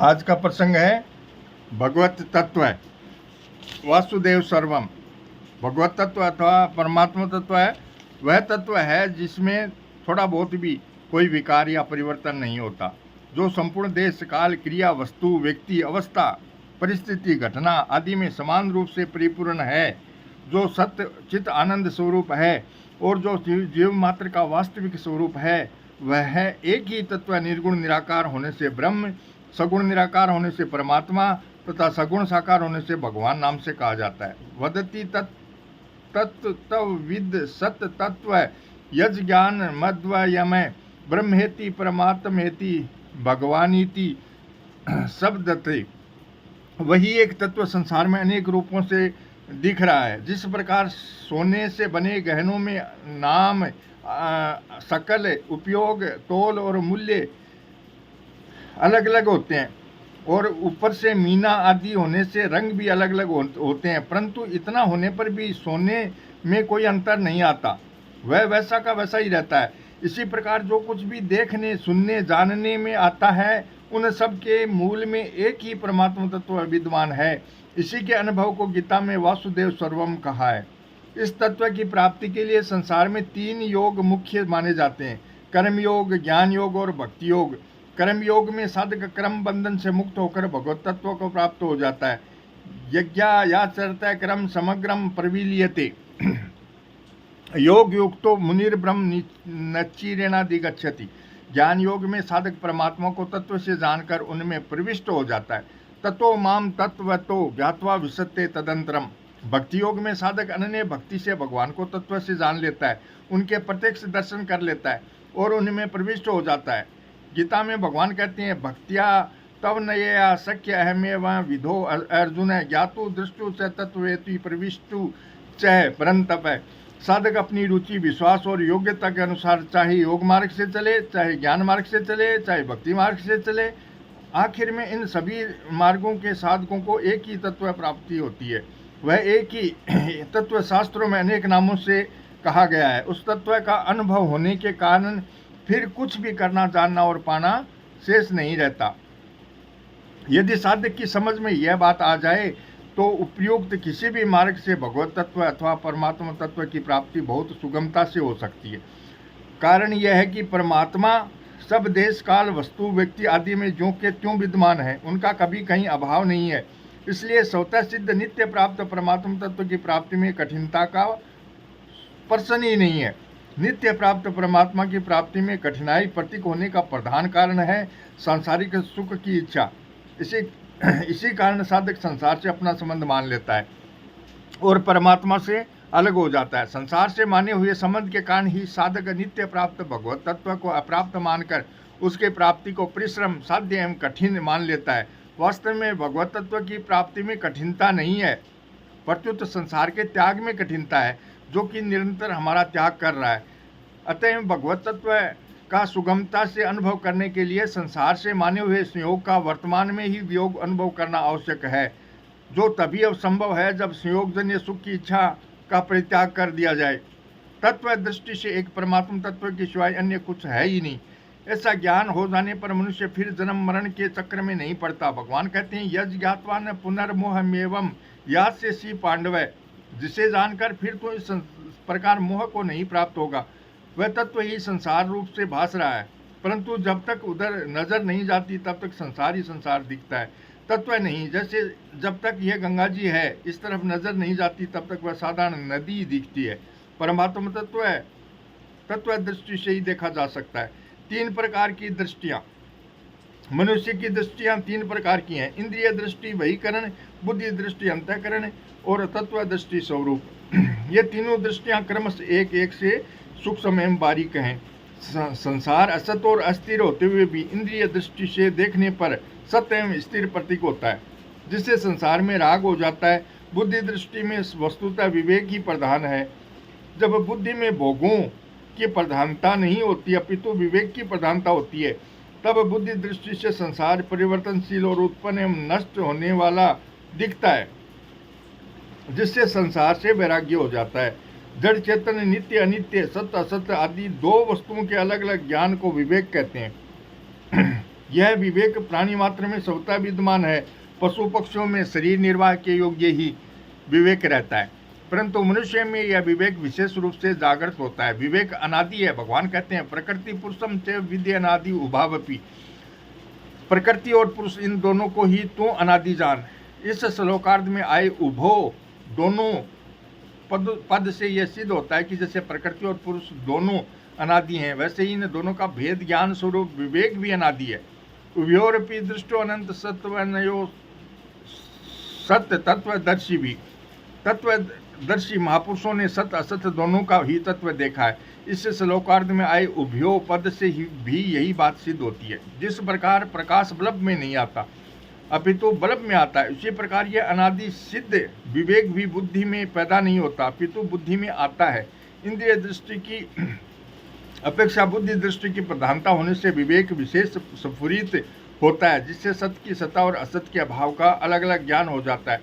आज का प्रसंग है भगवत तत्व है, वासुदेव सर्वम। भगवत तत्व अथवा परमात्मा तत्व है वह तत्व है जिसमें थोड़ा बहुत भी कोई विकार या परिवर्तन नहीं होता, जो संपूर्ण देश काल क्रिया वस्तु व्यक्ति अवस्था परिस्थिति घटना आदि में समान रूप से परिपूर्ण है, जो सत्य चित आनंद स्वरूप है और जो जीव मात्र का वास्तविक स्वरूप है। वह है एक ही तत्व निर्गुण निराकार होने से ब्रह्म, सगुण निराकार होने से परमात्मा तथा सगुण साकार होने से भगवान नाम से कहा जाता है। वदति तत्विद सत्य तत्व यज ज्ञान मध्वयमय ब्रह्मेति परमात्मेति भगवानीति शब्दते। वही एक तत्व संसार में अनेक रूपों से दिख रहा है। जिस प्रकार सोने से बने गहनों में नाम सकल उपयोग तोल और मूल्य अलग अलग होते हैं और ऊपर से मीना आदि होने से रंग भी अलग अलग होते हैं, परंतु इतना होने पर भी सोने में कोई अंतर नहीं आता, वह वैसा का वैसा ही रहता है। इसी प्रकार जो कुछ भी देखने सुनने जानने में आता है उन सब के मूल में एक ही परमात्मा तत्व विद्यमान है। इसी के अनुभव को गीता में वासुदेव सर्वम कहा है। इस तत्व की प्राप्ति के लिए संसार में 3 योग मुख्य माने जाते हैं, कर्म योग, ज्ञान योग और भक्ति योग। कर्म योग में साधक कर्म बंधन से मुक्त होकर भगवत तत्व को प्राप्त हो जाता है। यज्ञायाचरते कर्म समग्रम प्रविलीयते योग युक्तो मुनिर्ब्रह्म नचिरेणाधिगच्छति। ज्ञान योग में साधक परमात्मा को तत्व से जानकर उनमें प्रविष्ट हो जाता है। ततो माम तत्वतो ज्ञात्वा विशत्ते तदंतरम। भक्ति योग में साधक अनन्य भक्ति से भगवान को तत्व से जान लेता है, उनके प्रत्यक्ष दर्शन कर लेता है और उनमें प्रविष्ट हो जाता है। गीता में भगवान कहते हैं, भक्तिया तव नया शक्य अहमेव विधो अर्जुन ज्ञातु दृष्टु च तत्वेति प्रविष्टु च परंतप। साधक अपनी रुचि विश्वास और योग्यता के अनुसार चाहे योग मार्ग से चले, चाहे ज्ञान मार्ग से चले, चाहे भक्ति मार्ग से चले, आखिर में इन सभी मार्गों के साधकों को एक ही तत्व प्राप्ति होती है। वह एक ही तत्व शास्त्रों में अनेक नामों से कहा गया है। उस तत्व का अनुभव होने के कारण फिर कुछ भी करना जानना और पाना शेष नहीं रहता। यदि साधक की समझ में यह बात आ जाए तो उपयुक्त किसी भी मार्ग से भगवत तत्व अथवा परमात्मा तत्व की प्राप्ति बहुत सुगमता से हो सकती है। कारण यह है कि परमात्मा सब देश काल वस्तु व्यक्ति आदि में ज्यों के त्यों विद्यमान है, उनका कभी कहीं अभाव नहीं है। इसलिए स्वतः सिद्ध नित्य प्राप्त परमात्मा तत्व की प्राप्ति में कठिनता का प्रश्न ही नहीं है। नित्य प्राप्त परमात्मा की प्राप्ति में कठिनाई प्रतीक होने का प्रधान कारण है सांसारिक सुख की इच्छा। इसी कारण साधक संसार से अपना संबंध मान लेता है और परमात्मा से अलग हो जाता है। संसार से माने हुए संबंध के कारण ही साधक नित्य प्राप्त भगवत तत्व को अप्राप्त मानकर उसके प्राप्ति को परिश्रम साध्य एवं कठिन मान लेता है। वास्तव में भगवत तत्व की प्राप्ति में कठिनता नहीं है, प्रत्युत संसार के त्याग में कठिनता है, जो कि निरंतर हमारा त्याग कर रहा है। अतः भगवत तत्व का सुगमता से अनुभव करने के लिए संसार से माने हुए संयोग का वर्तमान में ही वियोग अनुभव करना आवश्यक है, जो तभी असंभव है जब संयोगजन्य सुख की इच्छा का परित्याग कर दिया जाए। तत्व दृष्टि से एक परमात्मा तत्व के सिवाय अन्य कुछ है ही नहीं। ऐसा ज्ञान हो जाने पर मनुष्य फिर जन्म मरण के चक्र में नहीं पड़ता। भगवान कहते हैं, यज ज्ञात्वा न पुनर्मोहमेवम याद से सी पांडव। जिसे जानकर फिर तो इस प्रकार मोह को नहीं प्राप्त होगा। वह तत्व ही संसार रूप से भास रहा है, परंतु जब तक उधर नजर नहीं जाती तब तक संसार ही संसार दिखता है, तत्व नहीं। जैसे जब तक यह गंगा जी है इस तरफ नजर नहीं जाती तब तक वह साधारण नदी दिखती है। परमात्मा तत्व है, तत्व दृष्टि से ही देखा जा सकता है। 3 प्रकार की दृष्टियाँ मनुष्य की दृष्टियाँ 3 प्रकार की हैं, इंद्रिय दृष्टि वहीकरण, बुद्धि दृष्टि अंतःकरण और तत्व दृष्टि स्वरूप। ये तीनों दृष्टियाँ क्रमश एक एक से सूक्ष्म एवं बारीक हैं। संसार असत और अस्थिर होते हुए भी इंद्रिय दृष्टि से देखने पर सत्य एवं स्थिर प्रतीक होता है, जिससे संसार में राग हो जाता है। बुद्धि दृष्टि में वस्तुतः विवेक ही प्रधान है। जब बुद्धि में भोगों की प्रधानता नहीं होती अपितु विवेक की प्रधानता होती है, तब बुद्धि दृष्टि से संसार परिवर्तनशील और उत्पन्न एवं नष्ट होने वाला दिखता है, जिससे संसार से वैराग्य हो जाता है। जड़ चेतन नित्य अनित्य सत्य असत्य आदि 2 वस्तुओं के अलग अलग ज्ञान को विवेक कहते हैं। यह विवेक प्राणी मात्र में स्वतः विद्यमान है। पशु पक्षियों में शरीर निर्वाह के योग्य ही विवेक रहता है, परंतु मनुष्य में यह विवेक विशेष रूप से जागृत होता है। विवेक अनादि है। भगवान कहते हैं प्रकृति पुरुषम च विद्य अनादि उभावपि, प्रकृति और पुरुष इन दोनों को ही तू अनादि जान। इस श्लोकार्ध में आए उभो दोनों पद से यह सिद्ध होता है कि जैसे प्रकृति और पुरुष दोनों अनादि हैं, वैसे ही इन दोनों का भेद ज्ञान स्वरूप विवेक भी अनादि है। उभयोरपि दृष्टो अनंत सत्वनयो सत्य तत्वदर्शी भी, तत्वदर्शी महापुरुषों ने सत्य असत्य दोनों का ही तत्व देखा है। इस श्लोकार्ध में आए उभयो पद से ही भी यही बात सिद्ध होती है। जिस प्रकार प्रकाश बल्ब में नहीं आता अपितु बल्ब में आता है, उसी प्रकार यह अनादि सिद्ध विवेक भी बुद्धि में पैदा नहीं होता अपितु बुद्धि में आता है। इंद्रिय दृष्टि की अपेक्षा बुद्धि दृष्टि की प्रधानता होने से विवेक विशेष स्फुरित होता है, जिससे सत्य की सत्ता और असत्य के अभाव का अलग अलग ज्ञान हो जाता है।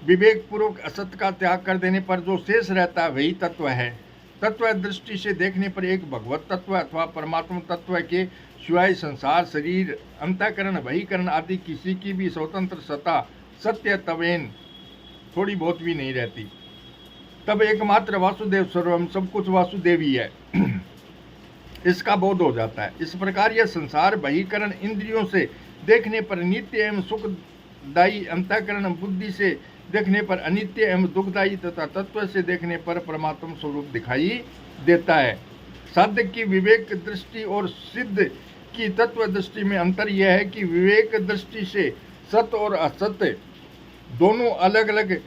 विवेक पूर्वक असत्य का त्याग कर देने पर जो शेष रहता है वही तत्व है। तत्व दृष्टि से देखने पर एक भगवत तत्व अथवा परमात्मा तत्व के सिवाय संसार शरीर अंतःकरण बहिकरण आदि किसी की भी स्वतंत्र सत्ता सत्य तवेन थोड़ी बहुत भी नहीं रहती। तब एकमात्र वासुदेव सर्वम, सब कुछ वासुदेव ही है, इसका बोध हो जाता है। इस प्रकार यह संसार बहिकरण इंद्रियों से देखने पर नित्य एवं सुखदायी, अंतःकरण बुद्धि से देखने पर अनित्य एवं दुखदायी तथा तत्व से देखने पर परमात्मा स्वरूप दिखाई देता है। साध्य की विवेक दृष्टि और सिद्ध की तत्व दृष्टि में अंतर यह है कि विवेक दृष्टि से सत्य और असत्य दोनों अलग अलग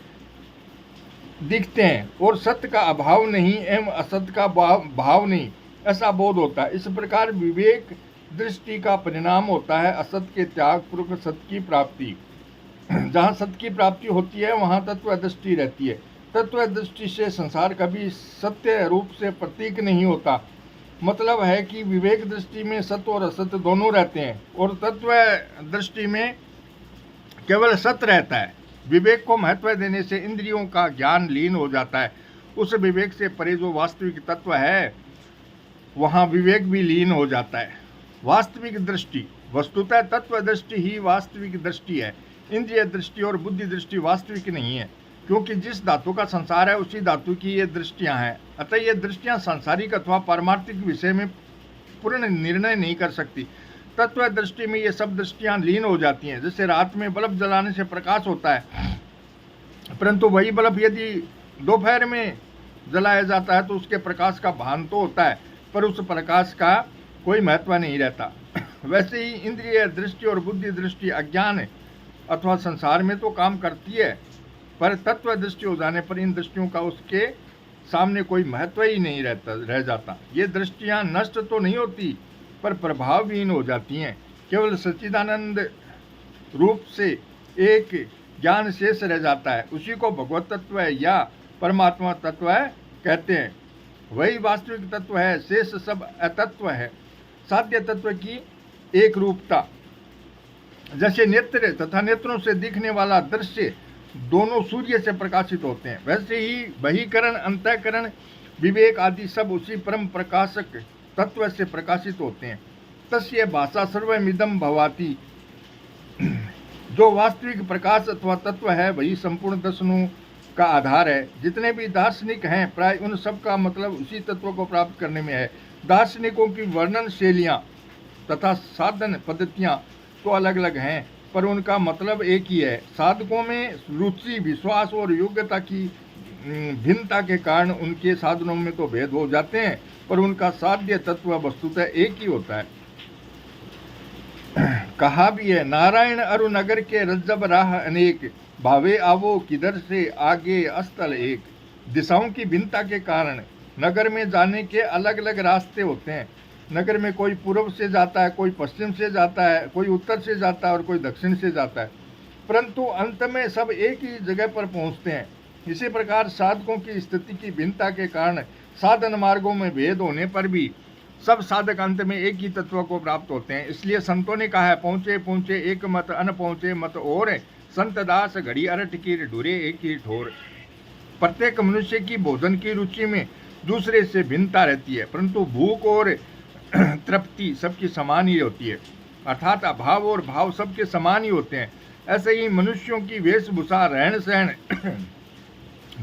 दिखते हैं और सत्य का अभाव नहीं एवं असत्य का भाव नहीं, ऐसा बोध होता है। इस प्रकार विवेक दृष्टि का परिणाम होता है असत्य के त्याग पूर्वक सत्य की प्राप्ति। जहाँ सत्य की प्राप्ति होती है वहाँ तत्व दृष्टि रहती है। तत्व दृष्टि से संसार कभी सत्य रूप से प्रतीक नहीं होता। मतलब है कि विवेक दृष्टि में सत्य और असत्य दोनों रहते हैं और तत्व दृष्टि में केवल सत्य रहता है। विवेक को महत्व देने से इंद्रियों का ज्ञान लीन हो जाता है। उस विवेक से परे जो वास्तविक तत्व है वहाँ विवेक भी लीन हो जाता है। वास्तविक दृष्टि, वस्तुतः तत्व दृष्टि ही वास्तविक दृष्टि है। इंद्रिय दृष्टि और बुद्धि दृष्टि वास्तविक नहीं है, क्योंकि जिस धातु का संसार है उसी धातु की ये दृष्टियां हैं। अतः ये दृष्टियां सांसारिक अथवा पारमार्थिक विषय में पूर्ण निर्णय नहीं कर सकती। तत्व दृष्टि में ये सब दृष्टियां लीन हो जाती हैं। जैसे रात में बल्ब जलाने से प्रकाश होता है, परंतु वही बल्ब यदि दोपहर में जलाया जाता है तो उसके प्रकाश का भान तो होता है, पर उस प्रकाश का कोई महत्व नहीं रहता। वैसे ही इंद्रिय दृष्टि और बुद्धि दृष्टि अज्ञान अथवा संसार में तो काम करती है, पर तत्व दृष्टि हो जाने पर इन दृष्टियों का उसके सामने कोई महत्व ही नहीं रह जाता। ये दृष्टियां नष्ट तो नहीं होती, पर प्रभावहीन हो जाती हैं। केवल सच्चिदानंद रूप से एक ज्ञान शेष रह जाता है, उसी को भगवत तत्व या परमात्मा तत्व कहते हैं। वही वास्तविक तत्व है, शेष सब अतत्व है। साध्य तत्व की एक रूपता, जैसे नेत्र तथा नेत्रों से दिखने वाला दृश्य दोनों सूर्य से प्रकाशित होते हैं, वैसे ही बहिकरण अंतःकरण विवेक आदि सब उसी परम प्रकाशक तत्व से प्रकाशित होते हैं। तस्य भाषा सर्वमिदं भवाति, जो वास्तविक प्रकाश अथवा तत्व है वही संपूर्ण दर्शनों का आधार है। जितने भी दार्शनिक हैं प्राय उन सब का मतलब उसी तत्व को प्राप्त करने में है। दार्शनिकों की वर्णन शैलियाँ तथा साधन पद्धतियाँ तो अलग अलग हैं, पर उनका मतलब एक ही है। साधकों में रुचि, विश्वास और योग्यता की भिन्नता के कारण उनके साधनों में तो भेद हो जाते हैं, पर उनका साध्य तत्व वस्तुतः एक ही होता है। कहा भी है, नारायण अरु नगर के रज्जब राह अनेक, भावे आवो किधर से आगे अस्तल एक। दिशाओं की भिन्नता के कारण नगर में जाने के अलग अलग रास्ते होते हैं। नगर में कोई पूर्व से जाता है, कोई पश्चिम से जाता है, कोई उत्तर से जाता है और कोई दक्षिण से जाता है, परंतु अंत में सब एक ही जगह पर पहुंचते हैं। इसी प्रकार साधकों की स्थिति की भिन्नता के कारण साधन मार्गों में भेद होने पर भी सब साधक अंत में एक ही तत्व को प्राप्त होते हैं। इसलिए संतों ने कहा है, पहुँचे पहुँचे एक मत, अन पहुँचे मत और, संत दास घड़ी अरट की ढूरे एक ही ठोर। प्रत्येक मनुष्य की भोजन की रुचि में दूसरे से भिन्नता रहती है, परंतु भूख और तृप्ति सबकी समान ही होती है। अर्थात अभाव और भाव सबके समान ही होते हैं। ऐसे ही मनुष्यों की वेशभूषा, रहन सहन,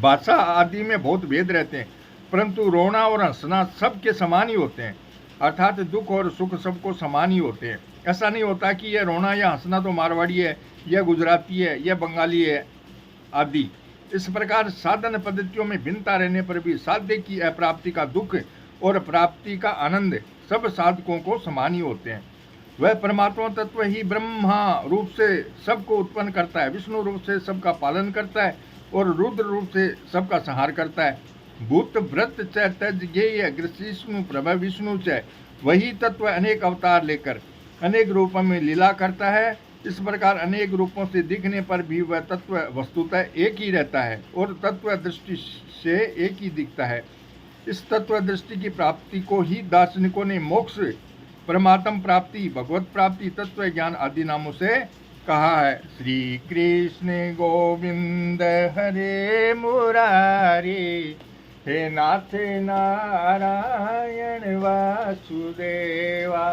भाषा आदि में बहुत भेद रहते हैं, परंतु रोना और हंसना सबके समान ही होते हैं। अर्थात दुख और सुख सबको समान ही होते हैं। ऐसा नहीं होता कि यह रोना या हंसना तो मारवाड़ी है, यह गुजराती है, यह बंगाली है आदि। इस प्रकार साधन पद्धतियों में भिन्नता रहने पर भी साध्य की अप्राप्ति का दुख और प्राप्ति का आनंद सब साधकों को समान ही होते हैं। वह परमात्मा तत्व ही ब्रह्मा रूप से सबको उत्पन्न करता है, विष्णु रूप से सबका पालन करता है और रुद्र रूप से सबका संहार करता है। भूत व्रत च तज ज्ञेय ग्रसिष्णु प्रभ विष्णु च, वही तत्व अनेक अवतार लेकर अनेक रूपों में लीला करता है। इस प्रकार अनेक रूपों से दिखने पर भी वह तत्व वस्तुतः एक ही रहता है और तत्व दृष्टि से एक ही दिखता है। इस तत्व दृष्टि की प्राप्ति को ही दार्शनिकों ने मोक्ष, परमात्म प्राप्ति, भगवत प्राप्ति, तत्व ज्ञान आदि नामों से कहा है। श्री कृष्ण गोविंद हरे मुरारी, हे नाथ नारायण वासुदेवा।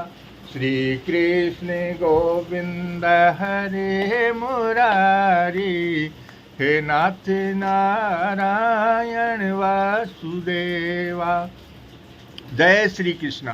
श्री कृष्ण गोविंद हरे मुरारी, हे नाथ नारायण वासुदेवा। जय श्री कृष्ण।